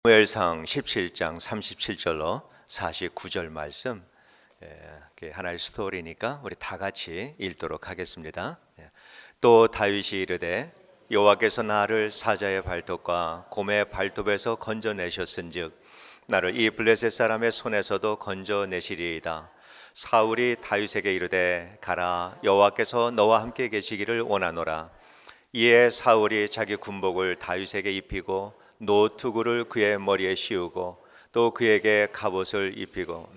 사무엘상 17장 37절로 49절 말씀, 하나의 스토리니까 우리 다 같이 읽도록 하겠습니다. 또 다윗이 이르되 여호와께서 나를 사자의 발톱과 곰의 발톱에서 건져내셨은즉 나를 이 블레셋 사람의 손에서도 건져내시리이다. 사울이 다윗에게 이르되 가라, 여호와께서 너와 함께 계시기를 원하노라. 이에 사울이 자기 군복을 다윗에게 입히고 노투구를 그의 머리에 씌우고 또 그에게 갑옷을 입히고,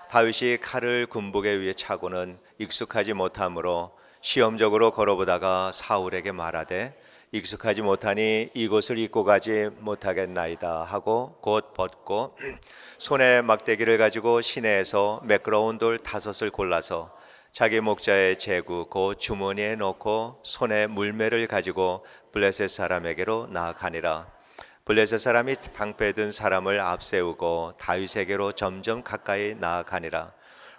다윗이 칼을 군복에 위에 차고는 익숙하지 못하므로 시험적으로 걸어보다가 사울에게 말하되 익숙하지 못하니 이것을 입고 가지 못하겠나이다 하고 곧 벗고 손에 막대기를 가지고 시내에서 매끄러운 돌 5을 골라서 자기 목자의 제구 곧 주머니에 넣고 손에 물매를 가지고 블레셋 사람에게로 나아가니라. 블레셋 사람이 방패 든 사람을 앞세우고 다윗에게로 점점 가까이 나아가니라.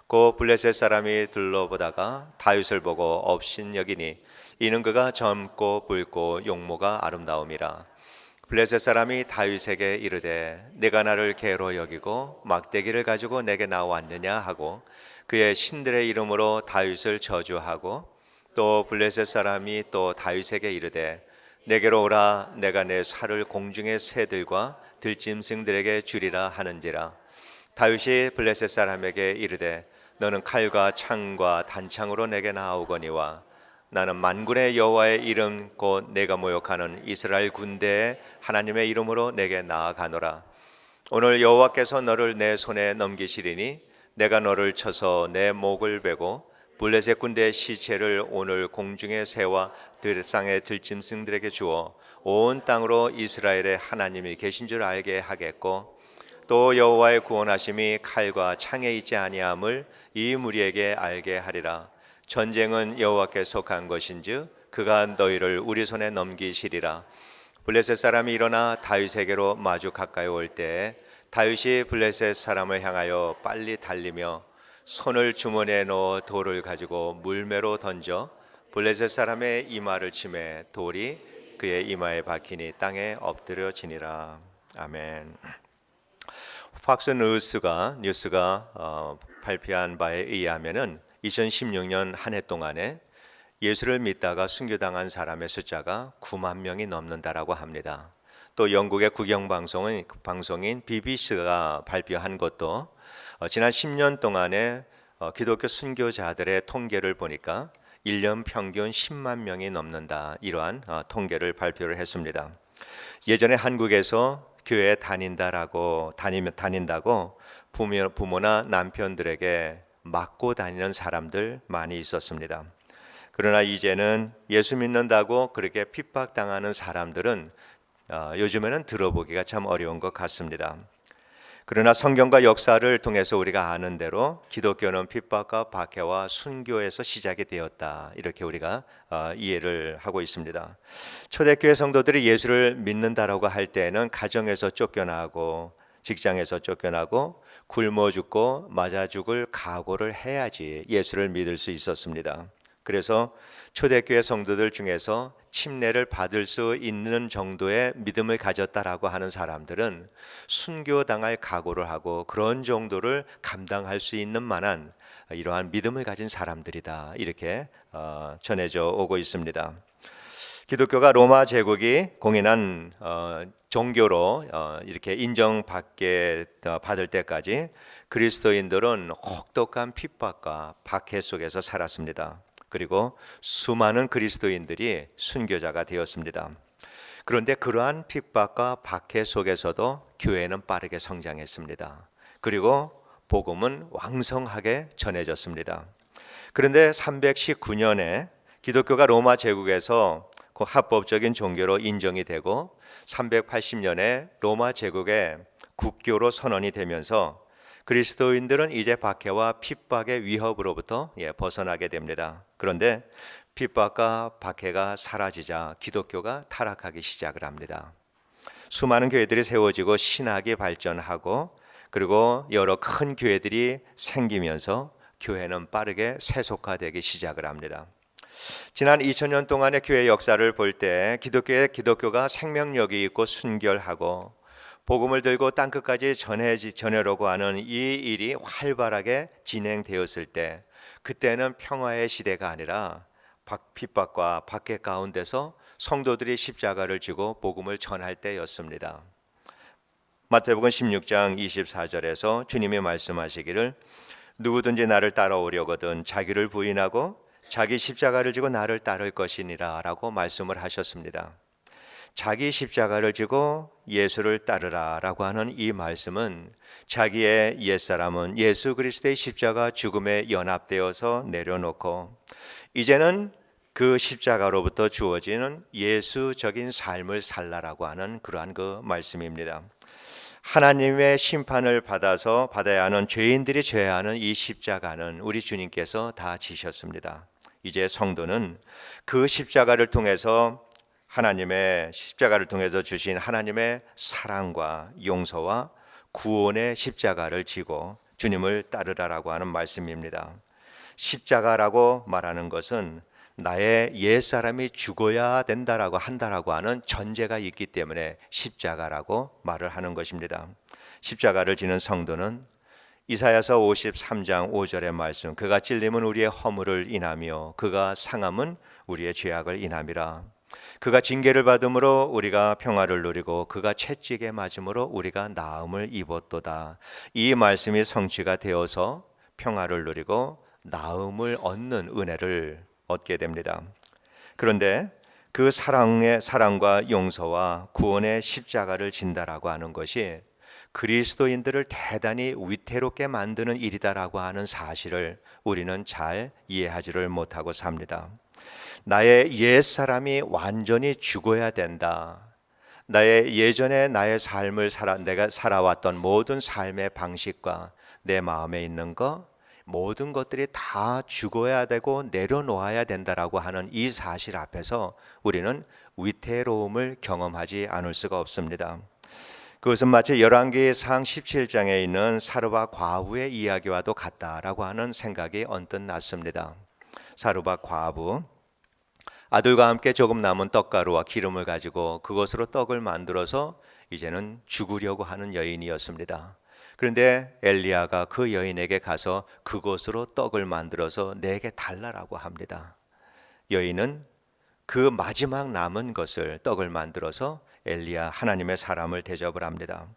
그 블레셋 사람이 둘러보다가 다윗을 보고 업신여기니 이는 그가 젊고 붉고 용모가 아름다움이라. 블레셋 사람이 다윗에게 이르되 내가 나를 개로 여기고 막대기를 가지고 내게 나왔느냐 하고 그의 신들의 이름으로 다윗을 저주하고, 또 블레셋 사람이 또 다윗에게 이르되 내게로 오라, 내가 내 살을 공중의 새들과 들짐승들에게 주리라 하는지라. 다윗이 블레셋 사람에게 이르되 너는 칼과 창과 단창으로 내게 나아오거니와 나는 만군의 여호와의 이름 곧 내가 모욕하는 이스라엘 군대의 하나님의 이름으로 내게 나아가노라. 오늘 여호와께서 너를 내 손에 넘기시리니 내가 너를 쳐서 내 목을 베고 블레셋 군대의 시체를 오늘 공중의 새와 들상의 들짐승들에게 주어 온 땅으로 이스라엘의 하나님이 계신 줄 알게 하겠고, 또 여호와의 구원하심이 칼과 창에 있지 아니함을 이 무리에게 알게 하리라. 전쟁은 여호와께 속한 것인즉 그가 너희를 우리 손에 넘기시리라. 블레셋 사람이 일어나 다윗에게로 마주 가까이 올 때에 다윗이 블레셋 사람을 향하여 빨리 달리며 손을 주머니에 넣어 돌을 가지고 물매로 던져 블레셋 사람의 이마를 치매 돌이 그의 이마에 박히니 땅에 엎드려지니라. 아멘. 팍스 뉴스가 발표한 바에 의하면은 2016년 한 해 동안에 예수를 믿다가 순교당한 사람의 숫자가 9만 명이 넘는다라고 합니다. 또 영국의 국영방송인 BBC가 발표한 것도 지난 10년 동안에 기독교 순교자들의 통계를 보니까 1년 평균 10만 명이 넘는다, 이러한 통계를 발표를 했습니다. 예전에 한국에서 교회에 다닌다고 부모나 남편들에게 맞고 다니는 사람들 많이 있었습니다. 그러나 이제는 예수 믿는다고 그렇게 핍박당하는 사람들은 요즘에는 들어보기가 참 어려운 것 같습니다. 그러나 성경과 역사를 통해서 우리가 아는 대로 기독교는 핍박과 박해와 순교에서 시작이 되었다, 이렇게 우리가 이해를 하고 있습니다. 초대교회 성도들이 예수를 믿는다라고 할 때에는 가정에서 쫓겨나고 직장에서 쫓겨나고 굶어 죽고 맞아 죽을 각오를 해야지 예수를 믿을 수 있었습니다. 그래서 초대교회 성도들 중에서 침례를 받을 수 있는 정도의 믿음을 가졌다라고 하는 사람들은 순교당할 각오를 하고 그런 정도를 감당할 수 있는 만한 이러한 믿음을 가진 사람들이다, 이렇게 전해져 오고 있습니다. 기독교가 로마 제국이 공인한 종교로 이렇게 받을 때까지 그리스도인들은 혹독한 핍박과 박해 속에서 살았습니다. 그리고 수많은 그리스도인들이 순교자가 되었습니다. 그런데 그러한 핍박과 박해 속에서도 교회는 빠르게 성장했습니다. 그리고 복음은 왕성하게 전해졌습니다. 그런데 319년에 기독교가 로마 제국에서 그 합법적인 종교로 인정이 되고 380년에 로마 제국의 국교로 선언이 되면서 그리스도인들은 이제 박해와 핍박의 위협으로부터 벗어나게 됩니다. 그런데 핍박과 박해가 사라지자 기독교가 타락하기 시작을 합니다. 수많은 교회들이 세워지고 신학이 발전하고 그리고 여러 큰 교회들이 생기면서 교회는 빠르게 세속화되기 시작을 합니다. 지난 2000년 동안의 교회 역사를 볼 때 기독교가 생명력이 있고 순결하고 복음을 들고 땅끝까지 전하려고 하는 이 일이 활발하게 진행되었을 때, 그때는 평화의 시대가 아니라 핍박과 박해 가운데서 성도들이 십자가를 지고 복음을 전할 때였습니다. 마태복음 16장 24절에서 주님이 말씀하시기를 누구든지 나를 따라오려거든 자기를 부인하고 자기 십자가를 지고 나를 따를 것이니라 라고 말씀을 하셨습니다. 자기 십자가를 지고 예수를 따르라 라고 하는 이 말씀은 자기의 옛사람은 예수 그리스도의 십자가 죽음에 연합되어서 내려놓고 이제는 그 십자가로부터 주어지는 예수적인 삶을 살라라고 하는 그러한 그 말씀입니다. 하나님의 심판을 받아야 하는 죄인들이 져야 하는 이 십자가는 우리 주님께서 다 지셨습니다. 이제 성도는 그 십자가를 통해서 하나님의 십자가를 통해서 주신 하나님의 사랑과 용서와 구원의 십자가를 지고 주님을 따르라라고 하는 말씀입니다. 십자가라고 말하는 것은 나의 옛사람이 죽어야 된다라고 한다라고 하는 전제가 있기 때문에 십자가라고 말을 하는 것입니다. 십자가를 지는 성도는 이사야서 53장 5절의 말씀, 그가 찔림은 우리의 허물을 인하며 그가 상함은 우리의 죄악을 인함이라. 그가 징계를 받음으로 우리가 평화를 누리고 그가 채찍에 맞음으로 우리가 나음을 입었도다. 이 말씀이 성취가 되어서 평화를 누리고 나음을 얻는 은혜를 얻게 됩니다. 그런데 그 사랑과 용서와 구원의 십자가를 진다라고 하는 것이 그리스도인들을 대단히 위태롭게 만드는 일이다라고 하는 사실을 우리는 잘 이해하지를 못하고 삽니다. 나의 옛사람이 완전히 죽어야 된다. 나의 예전에 나의 삶을 내가 살아왔던 모든 삶의 방식과 내 마음에 있는 것, 모든 것들이 다 죽어야 되고 내려놓아야 된다라고 하는 이 사실 앞에서 우리는 위태로움을 경험하지 않을 수가 없습니다. 그것은 마치 열왕기상 17장에 있는 사르밧 과부의 이야기와도 같다라고 하는 생각이 언뜻 났습니다. 사르밧 과부, 아들과 함께 조금 남은 떡가루와 기름을 가지고 그것으로 떡을 만들어서 이제는 죽으려고 하는 여인이었습니다. 그런데 엘리야가 그 여인에게 가서 그것으로 떡을 만들어서 내게 달라라고 합니다. 여인은 그 마지막 남은 것을 떡을 만들어서 엘리야 하나님의 사람을 대접을 합니다.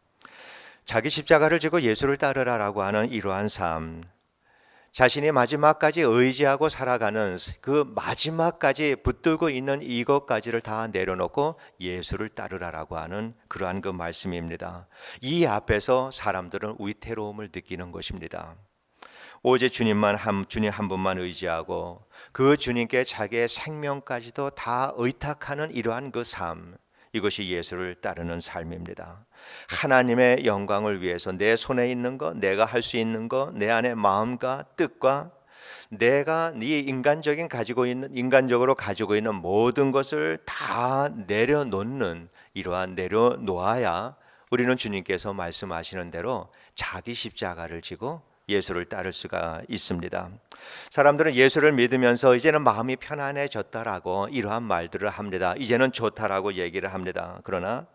자기 십자가를 지고 예수를 따르라라고 하는 이러한 삶, 자신이 마지막까지 의지하고 살아가는 그 마지막까지 붙들고 있는 이것까지를 다 내려놓고 예수를 따르라라고 하는 그러한 그 말씀입니다. 이 앞에서 사람들은 위태로움을 느끼는 것입니다. 오직 주님 한 분만 의지하고 그 주님께 자기의 생명까지도 다 의탁하는 이러한 그 삶, 이것이 예수를 따르는 삶입니다. 하나님의 영광을 위해서 내 손에 있는 것, 내가 할 수 있는 것, 내 안의 마음과 뜻과 내가 인간적으로 가지고 있는 모든 것을 다 내려놓는, 이러한 내려놓아야 우리는 주님께서 말씀하시는 대로 자기 십자가를 지고 예수를 따를 수가 있습니다. 사람들은 예수를 믿으면서 이제는 마음이 편안해졌다라고 이러한 말들을 합니다. 이제는 좋다라고 얘기를 합니다. 그러나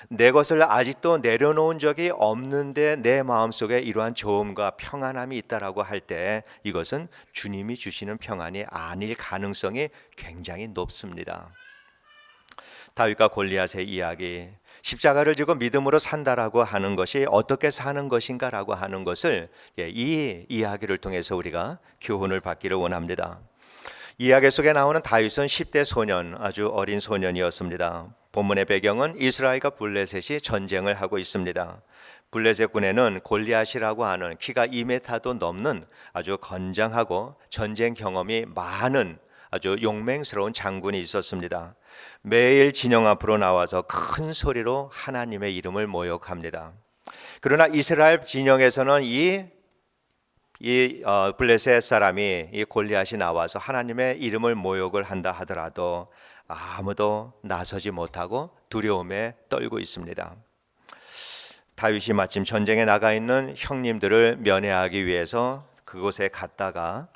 내 것을 아직도 내려놓은 적이 없는데 내 마음속에 이러한 좋음과 평안함이 있다라고 할 때 이것은 주님이 주시는 평안이 아닐 가능성이 굉장히 높습니다. 다윗과 골리앗의 이야기, 십자가를 지고 믿음으로 산다라고 하는 것이 어떻게 사는 것인가라고 하는 것을 이 이야기를 통해서 우리가 교훈을 받기를 원합니다. 이야기 속에 나오는 다윗은 10대 소년, 아주 어린 소년이었습니다. 본문의 배경은 이스라엘과 블레셋이 전쟁을 하고 있습니다. 블레셋 군에는 골리앗이라고 하는 키가 2m도 넘는 아주 건장하고 전쟁 경험이 많은 아주 용맹스러운 장군이 있었습니다. 매일 진영 앞으로 나와서 큰 소리로 하나님의 이름을 모욕합니다. 그러나 이스라엘 진영에서는 이 블레셋 사람이 이 골리앗이 나와서 하나님의 이름을 모욕을 한다 하더라도 아무도 나서지 못하고 두려움에 떨고 있습니다. 다윗이 마침 전쟁에 나가 있는 형님들을 면회하기 위해서 그곳에 갔다가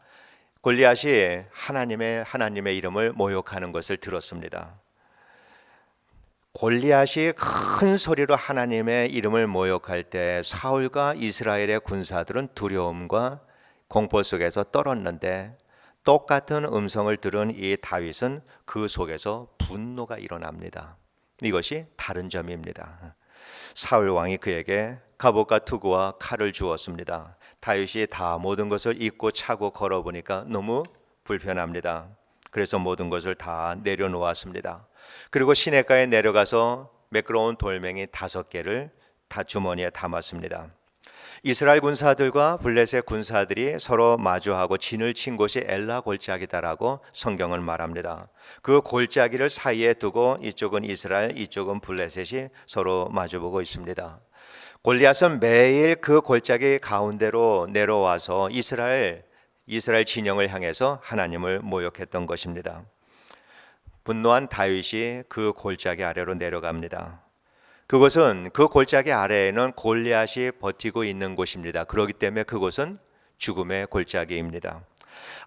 골리앗이 하나님의 이름을 모욕하는 것을 들었습니다. 골리앗이 큰 소리로 하나님의 이름을 모욕할 때 사울과 이스라엘의 군사들은 두려움과 공포 속에서 떨었는데, 똑같은 음성을 들은 이 다윗은 그 속에서 분노가 일어납니다. 이것이 다른 점입니다. 사울 왕이 그에게 갑옷과 투구와 칼을 주었습니다. 다윗이 다 모든 것을 입고 차고 걸어보니까 너무 불편합니다. 그래서 모든 것을 다 내려놓았습니다. 그리고 시냇가에 내려가서 매끄러운 돌멩이 5개를 다 주머니에 담았습니다. 이스라엘 군사들과 블레셋 군사들이 서로 마주하고 진을 친 곳이 엘라 골짜기다라고 성경은 말합니다. 그 골짜기를 사이에 두고 이쪽은 이스라엘, 이쪽은 블레셋이 서로 마주보고 있습니다. 골리앗은 매일 그 골짜기 가운데로 내려와서 이스라엘 진영을 향해서 하나님을 모욕했던 것입니다. 분노한 다윗이 그 골짜기 아래로 내려갑니다. 그곳은, 그 골짜기 아래에는 골리앗이 버티고 있는 곳입니다. 그렇기 때문에 그곳은 죽음의 골짜기입니다.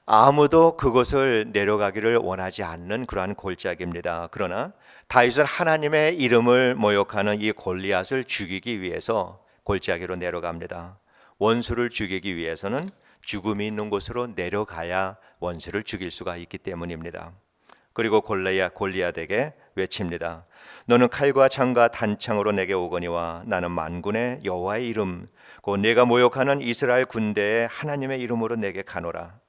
아무도 그곳을 내려가기를 원하지 않는 그러한 골짜기입니다. 그러나 다윗은 하나님의 이름을 모욕하는 이 골리앗을 죽이기 위해서 골짜기로 내려갑니다. 원수를 죽이기 위해서는 죽음이 있는 곳으로 내려가야 원수를 죽일 수가 있기 때문입니다. 그리고 골리앗에게 외칩니다. 너는 칼과 창과 단창으로 내게 오거니와 나는 만군의 여호와의 이름 곧 내가 모욕하는 이스라엘 군대의 하나님의 이름으로 내게 가노라.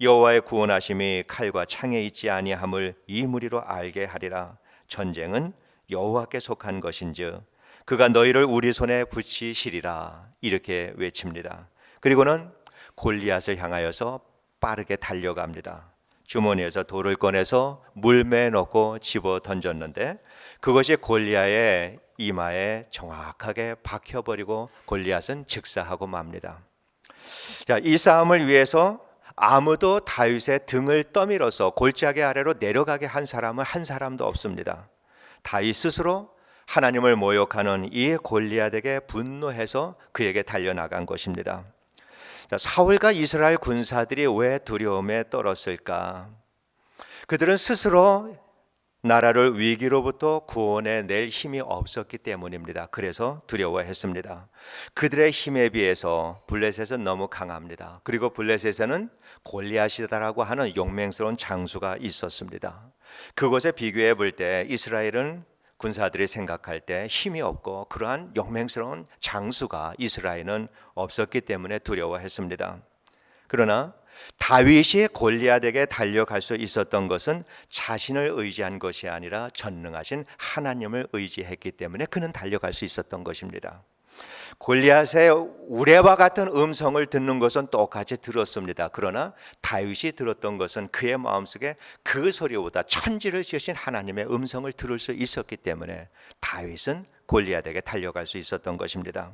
여호와의 구원하심이 칼과 창에 있지 아니함을 이 무리로 알게 하리라. 전쟁은 여호와께 속한 것인즉 그가 너희를 우리 손에 붙이시리라. 이렇게 외칩니다. 그리고는 골리앗을 향하여서 빠르게 달려갑니다. 주머니에서 돌을 꺼내서 물매에 넣고 집어 던졌는데 그것이 골리앗의 이마에 정확하게 박혀버리고 골리앗은 즉사하고 맙니다. 자, 이 싸움을 위해서 아무도 다윗의 등을 떠밀어서 골짜기 아래로 내려가게 한 사람은 한 사람도 없습니다. 다윗 스스로 하나님을 모욕하는 이 골리앗에게 분노해서 그에게 달려나간 것입니다. 사울과 이스라엘 군사들이 왜 두려움에 떨었을까? 그들은 스스로 나라를 위기로부터 구원해 낼 힘이 없었기 때문입니다. 그래서 두려워했습니다. 그들의 힘에 비해서 블레셋은 너무 강합니다. 그리고 블레셋에는 골리앗이다라고 하는 용맹스러운 장수가 있었습니다. 그것에 비교해 볼 때 이스라엘은 군사들이 생각할 때 힘이 없고 그러한 용맹스러운 장수가 이스라엘은 없었기 때문에 두려워했습니다. 그러나 다윗이 골리앗에게 달려갈 수 있었던 것은 자신을 의지한 것이 아니라 전능하신 하나님을 의지했기 때문에 그는 달려갈 수 있었던 것입니다. 골리앗의 우레와 같은 음성을 듣는 것은 똑같이 들었습니다. 그러나 다윗이 들었던 것은 그의 마음속에 그 소리보다 천지를 지으신 하나님의 음성을 들을 수 있었기 때문에 다윗은 골리앗에게 달려갈 수 있었던 것입니다.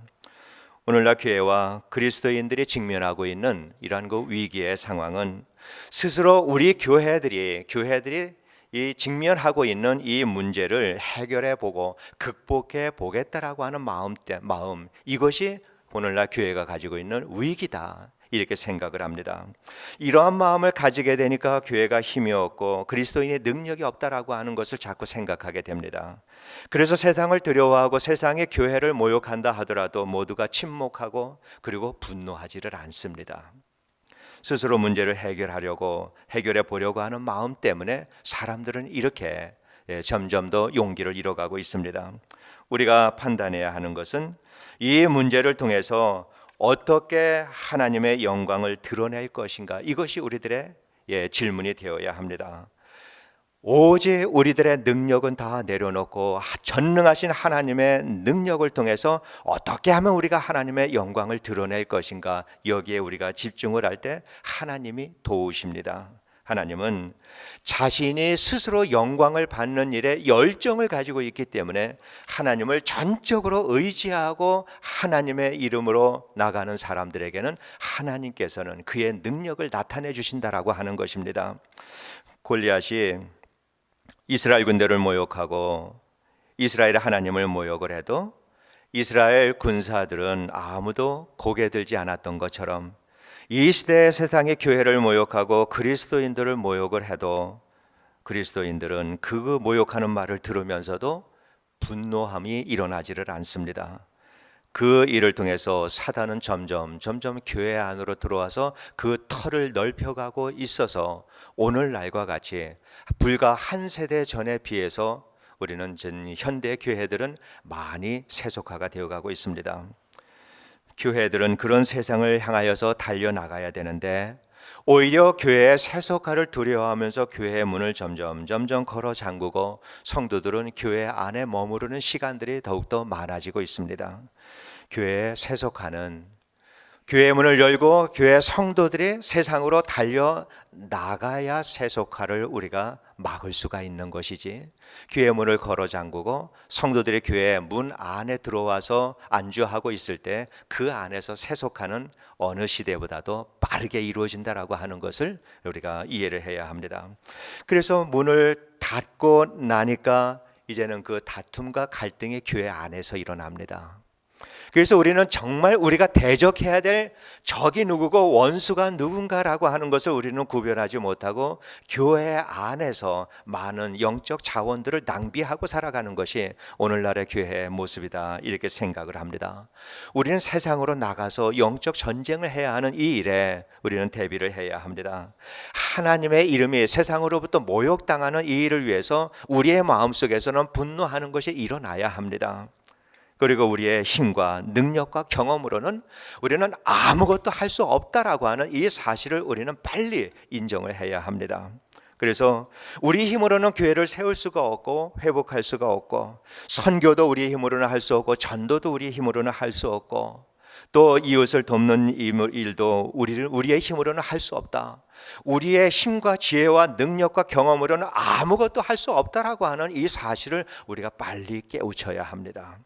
오늘날 교회와 그리스도인들이 직면하고 있는 이러한 그 위기의 상황은 스스로 우리 교회들이 이 직면하고 있는 이 문제를 해결해 보고 극복해 보겠다라고 하는 마음, 이것이 오늘날 교회가 가지고 있는 위기다, 이렇게 생각을 합니다. 이러한 마음을 가지게 되니까 교회가 힘이 없고 그리스도인의 능력이 없다라고 하는 것을 자꾸 생각하게 됩니다. 그래서 세상을 두려워하고 세상의 교회를 모욕한다 하더라도 모두가 침묵하고 그리고 분노하지를 않습니다. 스스로 문제를 해결해 보려고 하는 마음 때문에 사람들은 이렇게 점점 더 용기를 잃어가고 있습니다. 우리가 판단해야 하는 것은 이 문제를 통해서 어떻게 하나님의 영광을 드러낼 것인가, 이것이 우리들의 질문이 되어야 합니다. 오직 우리들의 능력은 다 내려놓고 전능하신 하나님의 능력을 통해서 어떻게 하면 우리가 하나님의 영광을 드러낼 것인가, 여기에 우리가 집중을 할 때 하나님이 도우십니다. 하나님은 자신이 스스로 영광을 받는 일에 열정을 가지고 있기 때문에 하나님을 전적으로 의지하고 하나님의 이름으로 나가는 사람들에게는 하나님께서는 그의 능력을 나타내 주신다라고 하는 것입니다. 골리앗이 이스라엘 군대를 모욕하고 이스라엘의 하나님을 모욕을 해도 이스라엘 군사들은 아무도 고개 들지 않았던 것처럼 이 시대의 세상의 교회를 모욕하고 그리스도인들을 모욕을 해도 그리스도인들은 그 모욕하는 말을 들으면서도 분노함이 일어나지를 않습니다. 그 일을 통해서 사단은 점점 교회 안으로 들어와서 그 털을 넓혀가고 있어서 오늘날과 같이 불과 한 세대 전에 비해서 우리는 현대 교회들은 많이 세속화가 되어가고 있습니다. 교회들은 그런 세상을 향하여서 달려나가야 되는데 오히려 교회의 세속화를 두려워하면서 교회의 문을 점점 걸어 잠그고 성도들은 교회 안에 머무르는 시간들이 더욱더 많아지고 있습니다. 교회의 세속화는 교회의 문을 열고 교회 성도들이 세상으로 달려나가야 세속화를 우리가 막을 수가 있는 것이지, 교회의 문을 걸어 잠그고 성도들이 교회 문 안에 들어와서 안주하고 있을 때 그 안에서 세속화는 어느 시대보다도 빠르게 이루어진다라고 하는 것을 우리가 이해를 해야 합니다. 그래서 문을 닫고 나니까 이제는 그 다툼과 갈등이 교회 안에서 일어납니다. 그래서 우리는 정말 우리가 대적해야 될 적이 누구고 원수가 누군가라고 하는 것을 우리는 구별하지 못하고 교회 안에서 많은 영적 자원들을 낭비하고 살아가는 것이 오늘날의 교회의 모습이다, 이렇게 생각을 합니다. 우리는 세상으로 나가서 영적 전쟁을 해야 하는 이 일에 우리는 대비를 해야 합니다. 하나님의 이름이 세상으로부터 모욕당하는 이 일을 위해서 우리의 마음속에서는 분노하는 것이 일어나야 합니다. 그리고 우리의 힘과 능력과 경험으로는 우리는 아무것도 할 수 없다라고 하는 이 사실을 우리는 빨리 인정을 해야 합니다. 그래서 우리 힘으로는 교회를 세울 수가 없고 회복할 수가 없고, 선교도 우리의 힘으로는 할 수 없고, 전도도 우리의 힘으로는 할 수 없고, 또 이웃을 돕는 일도 우리의 힘으로는 할 수 없다. 우리의 힘과 지혜와 능력과 경험으로는 아무것도 할 수 없다라고 하는 이 사실을 우리가 빨리 깨우쳐야 합니다.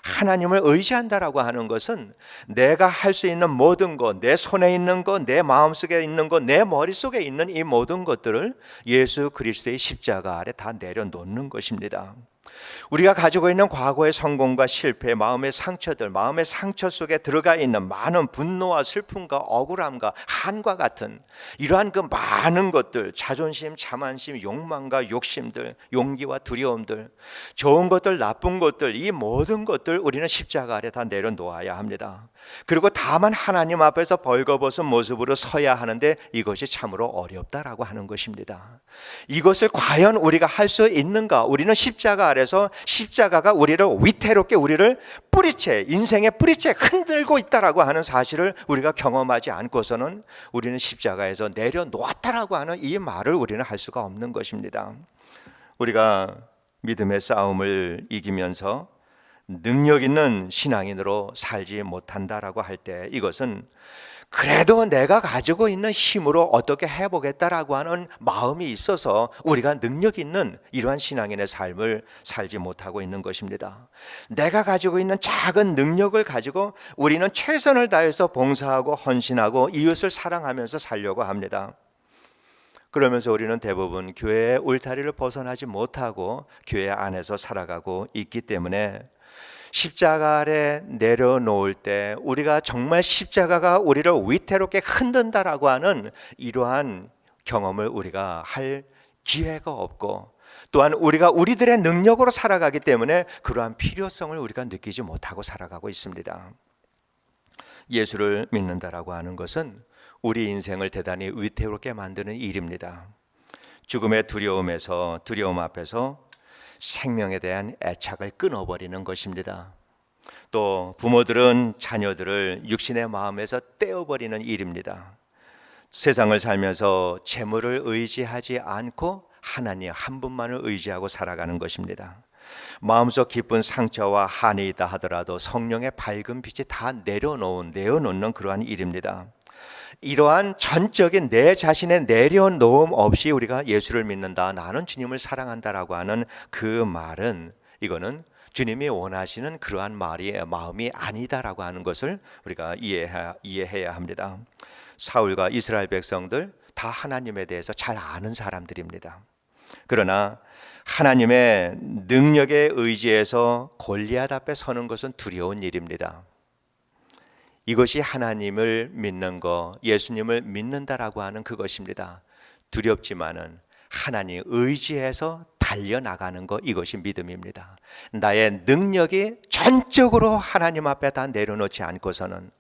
하나님을 의지한다라고 하는 것은 내가 할 수 있는 모든 것, 내 손에 있는 것, 내 마음속에 있는 것, 내 머릿속에 있는 이 모든 것들을 예수 그리스도의 십자가 아래 다 내려놓는 것입니다. 우리가 가지고 있는 과거의 성공과 실패, 마음의 상처들, 마음의 상처 속에 들어가 있는 많은 분노와 슬픔과 억울함과 한과 같은 이러한 그 많은 것들, 자존심, 자만심, 욕망과 욕심들, 용기와 두려움들, 좋은 것들, 나쁜 것들, 이 모든 것들 우리는 십자가 아래 다 내려놓아야 합니다. 그리고 다만 하나님 앞에서 벌거벗은 모습으로 서야 하는데 이것이 참으로 어렵다라고 하는 것입니다. 이것을 과연 우리가 할 수 있는가? 우리는 십자가 아래서 십자가가 우리를 위태롭게, 우리를 뿌리채, 인생의 뿌리채 흔들고 있다라고 하는 사실을 우리가 경험하지 않고서는 우리는 십자가에서 내려놓았다라고 하는 이 말을 우리는 할 수가 없는 것입니다. 우리가 믿음의 싸움을 이기면서 능력 있는 신앙인으로 살지 못한다라고 할 때, 이것은 그래도 내가 가지고 있는 힘으로 어떻게 해보겠다라고 하는 마음이 있어서 우리가 능력 있는 이러한 신앙인의 삶을 살지 못하고 있는 것입니다. 내가 가지고 있는 작은 능력을 가지고 우리는 최선을 다해서 봉사하고 헌신하고 이웃을 사랑하면서 살려고 합니다. 그러면서 우리는 대부분 교회의 울타리를 벗어나지 못하고 교회 안에서 살아가고 있기 때문에 십자가 아래 내려놓을 때 우리가 정말 십자가가 우리를 위태롭게 흔든다라고 하는 이러한 경험을 우리가 할 기회가 없고, 또한 우리가 우리들의 능력으로 살아가기 때문에 그러한 필요성을 우리가 느끼지 못하고 살아가고 있습니다. 예수를 믿는다라고 하는 것은 우리 인생을 대단히 위태롭게 만드는 일입니다. 죽음의 두려움 앞에서 생명에 대한 애착을 끊어버리는 것입니다. 또 부모들은 자녀들을 육신의 마음에서 떼어버리는 일입니다. 세상을 살면서 재물을 의지하지 않고 하나님 한 분만을 의지하고 살아가는 것입니다. 마음속 깊은 상처와 한이 있다 하더라도 성령의 밝은 빛이 다 내려놓는 그러한 일입니다. 이러한 전적인 내 자신의 내려놓음 없이 우리가 예수를 믿는다, 나는 주님을 사랑한다라고 하는 그 말은, 이거는 주님이 원하시는 그러한 마음이 아니다라고 하는 것을 우리가 이해해야 합니다. 사울과 이스라엘 백성들 다 하나님에 대해서 잘 아는 사람들입니다. 그러나 하나님의 능력에 의지해서 골리앗 앞에 서는 것은 두려운 일입니다. 이것이 하나님을 믿는 것, 예수님을 믿는다라고 하는 그것입니다. 두렵지만은 하나님 의지해서 달려나가는 것, 이것이 믿음입니다. 나의 능력이 전적으로 하나님 앞에 다 내려놓지 않고서는,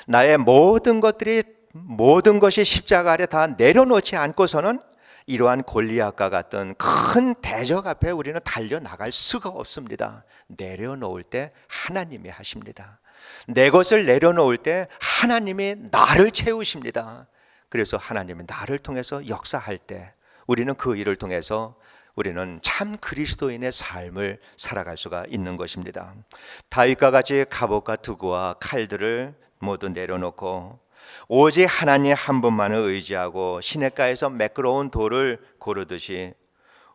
나의 모든 것이 십자가 아래 다 내려놓지 않고서는 이러한 골리앗과 같은 큰 대적 앞에 우리는 달려나갈 수가 없습니다. 내려놓을 때 하나님이 하십니다. 내 것을 내려놓을 때 하나님이 나를 채우십니다. 그래서 하나님이 나를 통해서 역사할 때 우리는 그 일을 통해서 우리는 참 그리스도인의 삶을 살아갈 수가 있는 것입니다. 다윗과 같이 갑옷과 투구와 칼들을 모두 내려놓고 오직 하나님 한 분만을 의지하고 시냇가에서 매끄러운 돌을 고르듯이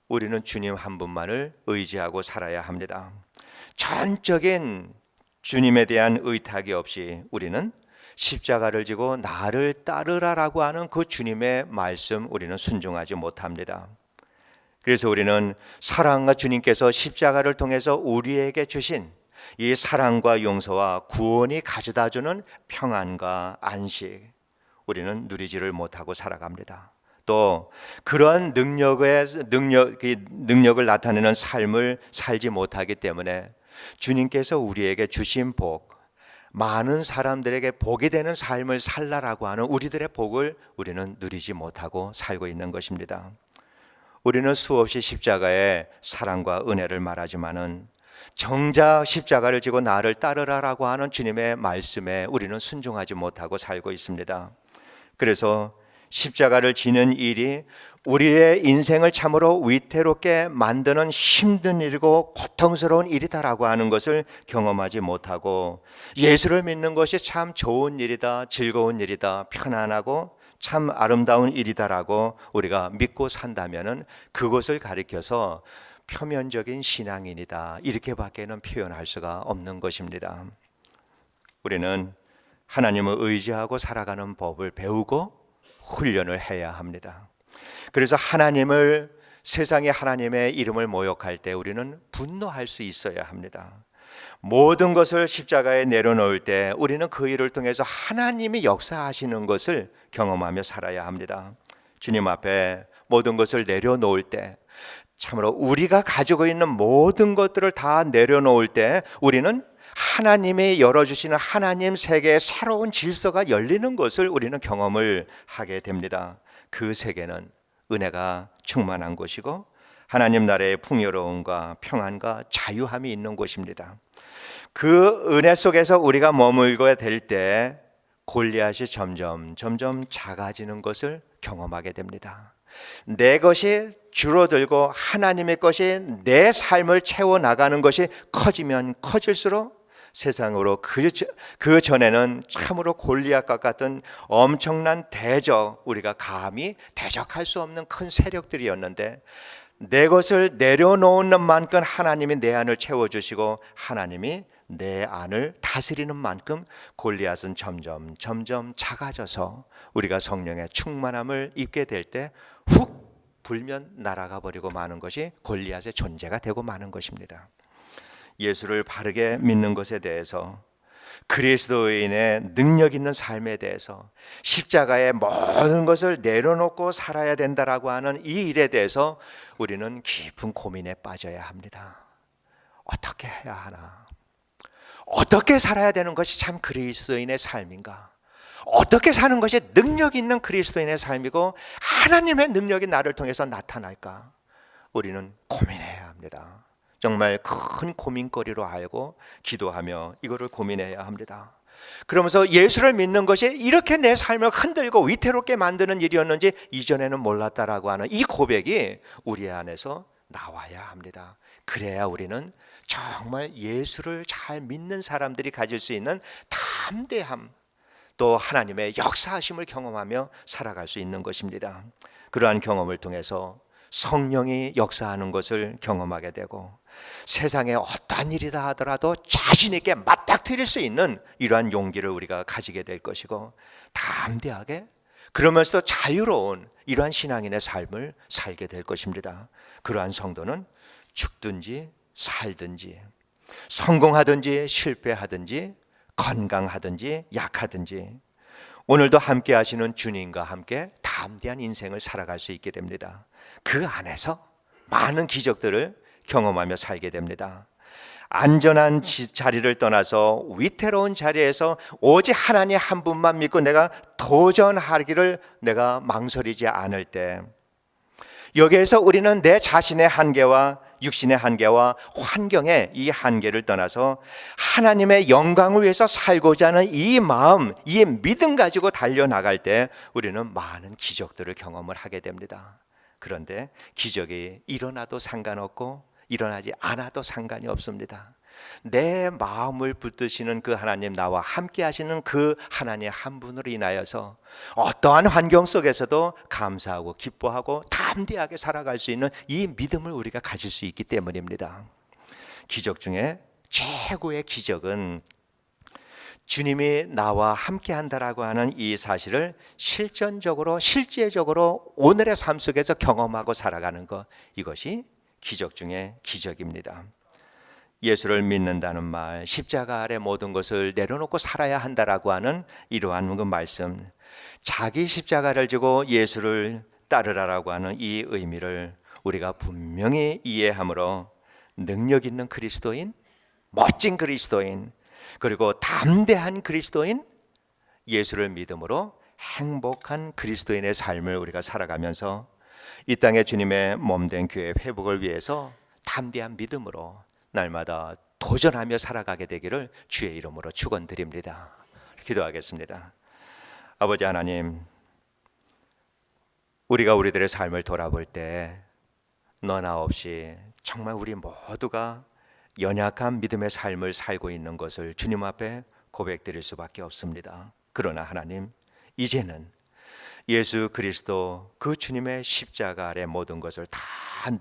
우리는 주님 한 분만을 의지하고 살아야 합니다. 전적인 주님에 대한 의탁이 없이 우리는 십자가를 지고 나를 따르라라고 하는 그 주님의 말씀, 우리는 순종하지 못합니다. 그래서 우리는 사랑과 주님께서 십자가를 통해서 우리에게 주신 이 사랑과 용서와 구원이 가져다주는 평안과 안식, 우리는 누리지를 못하고 살아갑니다. 또 그러한 능력을 나타내는 삶을 살지 못하기 때문에 주님께서 우리에게 주신 복, 많은 사람들에게 복이 되는 삶을 살라라고 하는 우리들의 복을 우리는 누리지 못하고 살고 있는 것입니다. 우리는 수없이 십자가의 사랑과 은혜를 말하지만은 정작 십자가를 지고 나를 따르라라고 하는 주님의 말씀에 우리는 순종하지 못하고 살고 있습니다. 그래서 십자가를 지는 일이 우리의 인생을 참으로 위태롭게 만드는 힘든 일이고 고통스러운 일이다라고 하는 것을 경험하지 못하고, 예수를 믿는 것이 참 좋은 일이다, 즐거운 일이다, 편안하고 참 아름다운 일이다라고 우리가 믿고 산다면은 그것을 가리켜서 표면적인 신앙인이다, 이렇게밖에는 표현할 수가 없는 것입니다. 우리는 하나님을 의지하고 살아가는 법을 배우고 훈련을 해야 합니다. 그래서 세상에 하나님의 이름을 모욕할 때 우리는 분노할 수 있어야 합니다. 모든 것을 십자가에 내려놓을 때 우리는 그 일을 통해서 하나님이 역사하시는 것을 경험하며 살아야 합니다. 주님 앞에 모든 것을 내려놓을 때, 참으로 우리가 가지고 있는 모든 것들을 다 내려놓을 때 우리는 하나님이 열어주시는 하나님 세계의 새로운 질서가 열리는 것을 우리는 경험을 하게 됩니다. 그 세계는 은혜가 충만한 곳이고 하나님 나라의 풍요로움과 평안과 자유함이 있는 곳입니다. 그 은혜 속에서 우리가 머물게 될 때 골리앗이 점점 작아지는 것을 경험하게 됩니다. 내 것이 줄어들고 하나님의 것이 내 삶을 채워나가는 것이 커지면 커질수록 세상으로 그 전에는 참으로 골리앗과 같은 엄청난 대적, 우리가 감히 대적할 수 없는 큰 세력들이었는데, 내 것을 내려놓는 만큼 하나님이 내 안을 채워주시고 하나님이 내 안을 다스리는 만큼 골리앗은 점점 작아져서 우리가 성령의 충만함을 입게 될 때 훅 불면 날아가 버리고 마는 것이 골리앗의 존재가 되고 마는 것입니다. 예수를 바르게 믿는 것에 대해서, 그리스도인의 능력 있는 삶에 대해서, 십자가의 모든 것을 내려놓고 살아야 된다라고 하는 이 일에 대해서 우리는 깊은 고민에 빠져야 합니다. 어떻게 해야 하나? 어떻게 살아야 되는 것이 참 그리스도인의 삶인가? 어떻게 사는 것이 능력 있는 그리스도인의 삶이고 하나님의 능력이 나를 통해서 나타날까? 우리는 고민해야 합니다. 정말 큰 고민거리로 알고 기도하며 이거를 고민해야 합니다. 그러면서 예수를 믿는 것이 이렇게 내 삶을 흔들고 위태롭게 만드는 일이었는지 이전에는 몰랐다라고 하는 이 고백이 우리 안에서 나와야 합니다. 그래야 우리는 정말 예수를 잘 믿는 사람들이 가질 수 있는 담대함, 또 하나님의 역사하심을 경험하며 살아갈 수 있는 것입니다. 그러한 경험을 통해서 성령이 역사하는 것을 경험하게 되고 세상에 어떠한 일이다 하더라도 자신 있게 맞닥뜨릴 수 있는 이러한 용기를 우리가 가지게 될 것이고, 담대하게 그러면서도 자유로운 이러한 신앙인의 삶을 살게 될 것입니다. 그러한 성도는 죽든지 살든지, 성공하든지 실패하든지, 건강하든지 약하든지 오늘도 함께 하시는 주님과 함께 담대한 인생을 살아갈 수 있게 됩니다. 그 안에서 많은 기적들을 경험하며 살게 됩니다. 안전한 자리를 떠나서 위태로운 자리에서 오직 하나님 한 분만 믿고 내가 도전하기를 내가 망설이지 않을 때, 여기에서 우리는 내 자신의 한계와 육신의 한계와 환경의 이 한계를 떠나서 하나님의 영광을 위해서 살고자 하는 이 마음, 이 믿음 가지고 달려나갈 때 우리는 많은 기적들을 경험을 하게 됩니다. 그런데 기적이 일어나도 상관없고 일어나지 않아도 상관이 없습니다. 내 마음을 붙드시는 그 하나님, 나와 함께 하시는 그 하나님 한 분으로 인하여서 어떠한 환경 속에서도 감사하고 기뻐하고 담대하게 살아갈 수 있는 이 믿음을 우리가 가질 수 있기 때문입니다. 기적 중에 최고의 기적은 주님이 나와 함께 한다라고 하는 이 사실을 실제적으로 오늘의 삶 속에서 경험하고 살아가는 것, 이것이 기적 중에 기적입니다. 예수를 믿는다는 말, 십자가 아래 모든 것을 내려놓고 살아야 한다라고 하는 이러한 그 말씀, 자기 십자가를 지고 예수를 따르라라고 하는 이 의미를 우리가 분명히 이해하므로 능력 있는 그리스도인, 멋진 그리스도인, 그리고 담대한 그리스도인, 예수를 믿음으로 행복한 그리스도인의 삶을 우리가 살아가면서 이 땅에 주님의 몸된 교회 회복을 위해서 담대한 믿음으로 날마다 도전하며 살아가게 되기를 주의 이름으로 축원드립니다. 기도하겠습니다. 아버지 하나님, 우리가 우리들의 삶을 돌아볼 때 너나 없이 정말 우리 모두가 연약한 믿음의 삶을 살고 있는 것을 주님 앞에 고백드릴 수밖에 없습니다. 그러나 하나님, 이제는 예수 그리스도 그 주님의 십자가 아래 모든 것을 다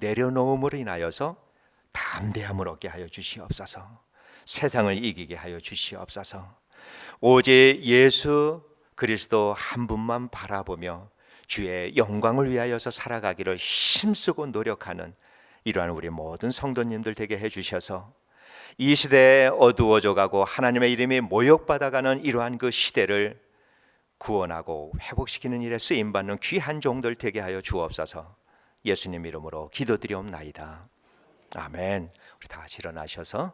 내려놓음으로 인하여서 담대함을 얻게 하여 주시옵소서. 세상을 이기게 하여 주시옵소서. 오직 예수 그리스도 한 분만 바라보며 주의 영광을 위하여서 살아가기를 힘쓰고 노력하는 이러한 우리 모든 성도님들 되게 해주셔서 이 시대에 어두워져 가고 하나님의 이름이 모욕받아가는 이러한 그 시대를 구원하고 회복시키는 일에 쓰임받는 귀한 종들 되게 하여 주옵소서. 예수님 이름으로 기도드리옵나이다. 아멘. 우리 다 같이 일어나셔서